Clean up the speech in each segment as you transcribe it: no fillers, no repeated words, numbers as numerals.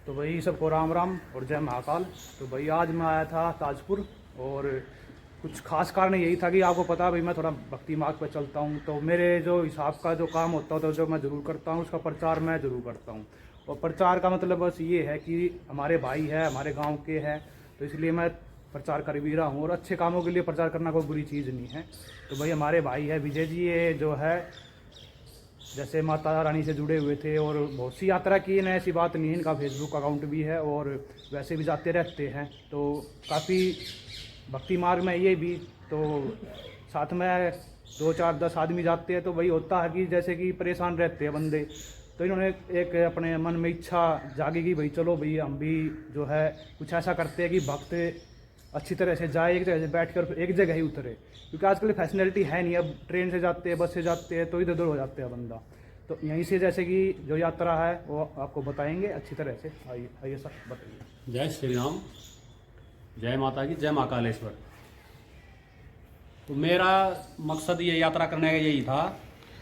तो भाई सबको राम राम और जय महाकाल। तो भाई आज मैं आया था ताजपुर और कुछ खास कारण यही था कि आपको पता है भाई मैं थोड़ा भक्ति मार्ग पर चलता हूँ, तो मेरे जो हिसाब का जो काम होता है तो जो मैं ज़रूर करता हूँ उसका प्रचार मैं ज़रूर करता हूँ। और प्रचार का मतलब बस ये है कि हमारे भाई है, हमारे गाँव के हैं, तो इसलिए मैं प्रचार कर भी रहा हूँ। और अच्छे कामों के लिए प्रचार करना कोई बुरी चीज़ नहीं है। तो भाई हमारे भाई है विजय जी, ये जो है जैसे माता रानी से जुड़े हुए थे और बहुत सी यात्रा की है, ऐसी बात नहीं है। इनका फेसबुक अकाउंट भी है और वैसे भी जाते रहते हैं, तो काफ़ी भक्ति मार्ग में ये भी। तो साथ में 2 4 10 आदमी जाते हैं, तो वही होता है कि जैसे कि परेशान रहते हैं बंदे, तो इन्होंने एक अपने मन में इच्छा जागी कि भाई चलो भाई हम भी जो है कुछ ऐसा करते हैं कि भक्त अच्छी तरह से जाए, एक जगह से बैठ कर एक जगह ही उतरे, क्योंकि आजकल फैसिलिटी है नहीं। अब ट्रेन से जाते हैं, बस से जाते हैं, तो इधर उधर हो जाते हैं बंदा। तो यहीं से जैसे कि जो यात्रा है वो आपको बताएंगे अच्छी तरह से। आइए सर बताइए। जय श्री राम, जय माता की, जय महाकालेश्वर। तो मेरा मकसद ये यात्रा करने का यही था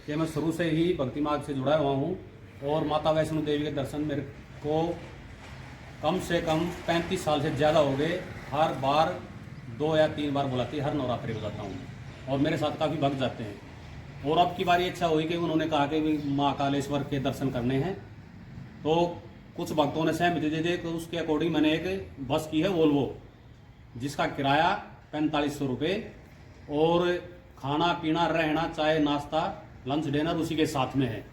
कि मैं शुरू से ही भक्ति मार्ग से जुड़ा हुआ हूँ और माता वैष्णो देवी के दर्शन मेरे को कम से कम 35 साल से ज़्यादा हो गए। हर बार 2 या 3 बार बुलाती है, हर नवरात्रि बुलाता हूँ और मेरे साथ काफ़ी भक्त जाते हैं। और अब की बार इच्छा हुई कि उन्होंने कहा कि महाकालेश्वर के दर्शन करने हैं, तो कुछ भक्तों ने सहमति दे दी। तो उसके अकॉर्डिंग मैंने एक बस की है वोल्वो, जिसका किराया 4500 रुपये और खाना पीना रहना चाय नाश्ता लंच डिनर उसी के साथ में है।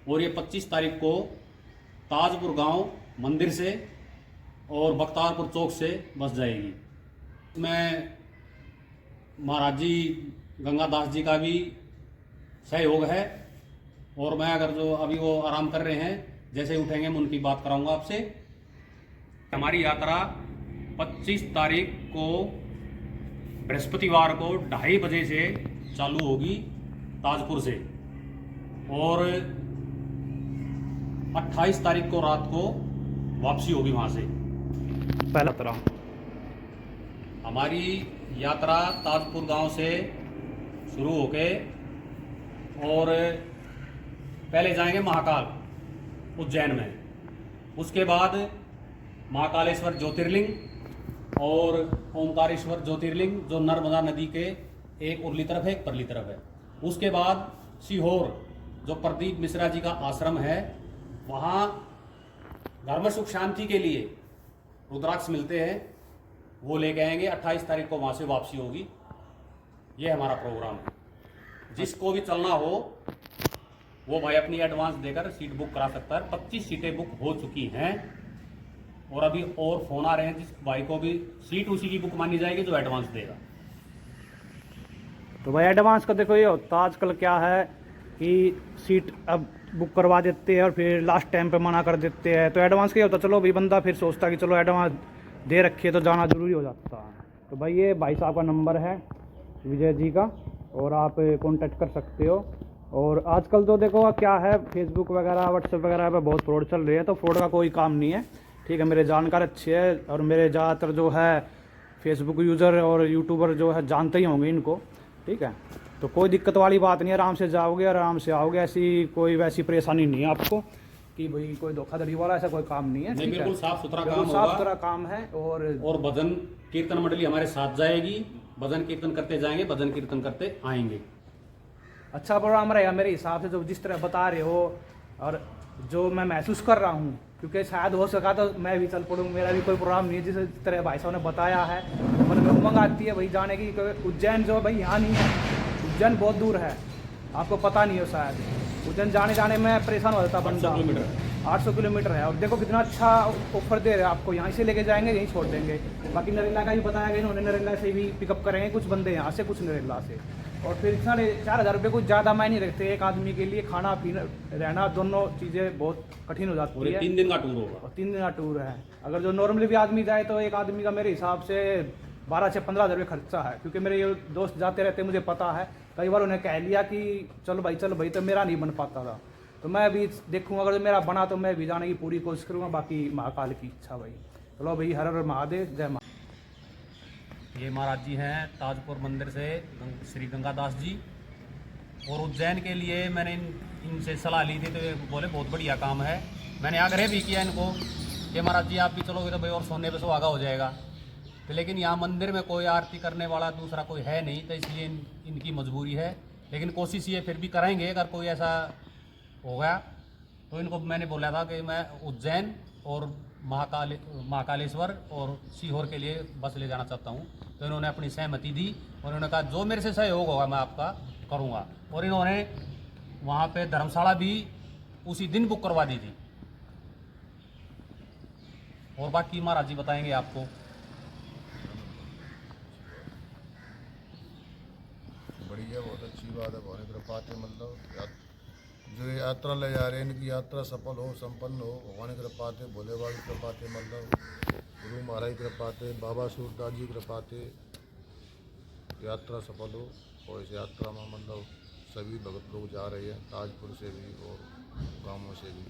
और ये 25 तारीख को ताजपुर गांव मंदिर से और बख्तारपुर चौक से बस जाएगी। मैं महाराज जी गंगादास जी का भी सहयोग है और मैं अगर जो अभी वो आराम कर रहे हैं, जैसे उठेंगे मैं उनकी बात कराऊंगा आपसे। हमारी यात्रा 25 तारीख को बृहस्पतिवार को 2:30 बजे से चालू होगी ताजपुर से और 28 तारीख को रात को वापसी होगी वहाँ से। पहला तरह हमारी यात्रा ताजपुर गांव से शुरू होके और पहले जाएंगे महाकाल उज्जैन में, उसके बाद महाकालेश्वर ज्योतिर्लिंग और ओंकारेश्वर ज्योतिर्लिंग जो नर्मदा नदी के एक उरली तरफ है एक परली तरफ है। उसके बाद सीहोर जो प्रदीप मिश्रा जी का आश्रम है, वहाँ धर्म सुख शांति के लिए रुद्राक्ष मिलते हैं, वो लेके आएंगे। 28 तारीख को वहाँ से वापसी होगी। ये हमारा प्रोग्राम है। जिसको भी चलना हो वो भाई अपनी एडवांस देकर सीट बुक करा सकता है। 25 सीटें बुक हो चुकी हैं और अभी और फोन आ रहे हैं। जिस भाई को भी सीट उसी की बुक मानी जाएगी जो एडवांस देगा। तो भाई एडवांस का देखो ये होता आजकल क्या है कि सीट अब बुक करवा देते हैं और फिर लास्ट टाइम पे मना कर देते हैं। तो एडवांस क्या होता, चलो भाई बंदा फिर सोचता है कि चलो एडवांस दे रखिए तो जाना जरूरी हो जाता है। तो भाई ये भाई साहब का नंबर है विजय जी का और आप कांटेक्ट कर सकते हो। और आजकल तो देखो क्या है, फेसबुक वगैरह व्हाट्सएप वगैरह पे बहुत फ्रॉड चल रहे हैं, तो फ्रॉड का कोई काम नहीं है। ठीक है, मेरे जानकार अच्छे हैं और मेरे ज़्यादातर जो है फेसबुक यूज़र और यूट्यूबर जो है जानते ही होंगे इनको। ठीक है, तो कोई दिक्कत वाली बात नहीं है, आराम से जाओगे और आराम से आओगे। ऐसी कोई वैसी परेशानी नहीं है आपको कि भाई कोई धोखाधड़ी वाला ऐसा कोई काम नहीं है। नहीं, बिल्कुल साफ सुथरा काम होगा, साफ सुथरा काम है। और भजन कीर्तन मंडली हमारे साथ जाएगी, भजन कीर्तन करते जाएंगे, भजन कीर्तन करते आएंगे। अच्छा प्रोग्राम रहेगा मेरे हिसाब से, जो जिस तरह बता रहे हो और जो मैं महसूस कर रहा हूँ, क्योंकि शायद हो सका तो मैं भी चल पड़ूँ। मेरा भी कोई प्रोग्राम नहीं है, जिस तरह भाई साहब ने बताया है मन में उमंग आती है भाई जाने की। उज्जैन जो भाई यहाँ नहीं है, उज्जैन बहुत दूर है, आपको पता नहीं हो शायद। उज्जैन जाने में परेशान हो जाता बंदा। 800 किलोमीटर है। और देखो कितना अच्छा ऑफर दे रहे हैं आपको, यहाँ से लेके जाएंगे यहीं छोड़ देंगे। बाकी नरेला का भी बताया गया इन्होंने, नरेला से भी पिकअप करेंगे कुछ बंदे यहाँ से, कुछ नरेला से। और फिर 4,500 रुपये कुछ ज़्यादा मायने रखते हैं एक आदमी के लिए। खाना पीना रहना दोनों चीज़ें बहुत कठिन हो जाती है। 3 दिन का टूर होगा और 3 दिन का टूर है। अगर जो नॉर्मली भी आदमी जाए तो एक आदमी का मेरे हिसाब से 12 से 15 हज़ार रुपये खर्चा है। क्योंकि मेरे ये दोस्त जाते रहते, मुझे पता है। कई बार उन्हें कह लिया कि चलो भाई, तो मेरा नहीं बन पाता था। तो मैं भी देखूँगा, अगर मेरा बना तो मैं भी जाने की पूरी कोशिश करूँगा। बाकी महाकाल की इच्छा भाई। चलो भाई, हर हर महादेव, जय माँ। ये महाराज जी हैं ताजपुर मंदिर से श्री गंगादास जी। और उज्जैन के लिए मैंने इनसे सलाह ली थी, तो ये बोले बहुत बढ़िया काम है। मैंने आग्रह भी किया इनको कि महाराज जी आप भी चलोगे तो भाई और सोने पे सुहागा हो जाएगा। तो लेकिन यहाँ मंदिर में कोई आरती करने वाला दूसरा कोई है नहीं, तो इसलिए इनकी मजबूरी है। लेकिन कोशिश ये फिर भी करेंगे, अगर कोई ऐसा होगा तो इनको मैंने बोला था कि मैं उज्जैन और महाकालेश्वर और सीहोर के लिए बस ले जाना चाहता हूँ। तो इन्होंने अपनी सहमति दी और इन्होंने कहा जो मेरे से सहयोग होगा मैं आपका करूँगा। और इन्होंने वहाँ पे धर्मशाला भी उसी दिन बुक करवा दी थी। और बाकी महाराज जी बताएंगे आपको। बढ़िया, बहुत अच्छी बात है। भगवान की कृपा से मतलब जो ये यात्रा ले जा रहे हैं इनकी यात्रा सफल हो, संपन्न हो। भगवान की कृपा से, भोले बाबा की कृपा से, मतलब गुरु महाराज की कृपा से, बाबा सूरदास जी की कृपा से यात्रा सफल हो। और इस यात्रा में मतलब सभी भगत लोग जा रहे हैं, ताजपुर से भी और गाँवों से भी।